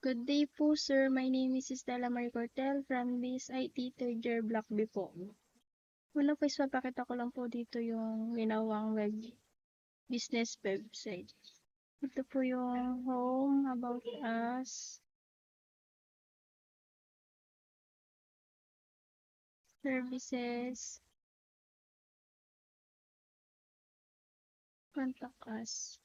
Good day po, sir. My name is Stella Marie Cortel from BSIT 3rd year Block B po. Una po is papakita ko lang po dito yung ginawang business website. Ito po yung home, about us, services, contact us.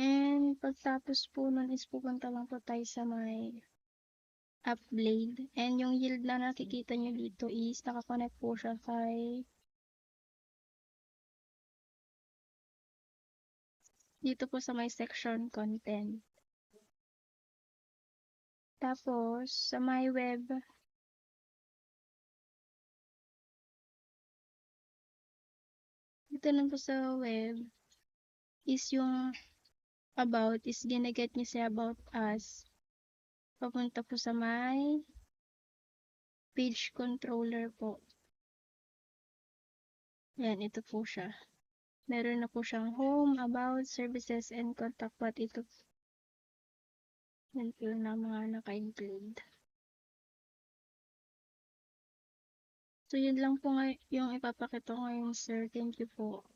And pagtapos po nun is pupunta lang po tayo sa may Upblade. And yung yield na nakikita nyo dito is nakakonect po siya kay dito po sa may section content. Tapos, sa my web, dito lang po sa web, is yung about, is ginaget nyo sa about us. Papunta po sa my page controller po. Yan, ito po siya. Meron na po siyang home, about, services, and contact. But ito, yan po na mga naka-include. So, yun lang po yung ipapakita ko ngayon, sir. Thank you po.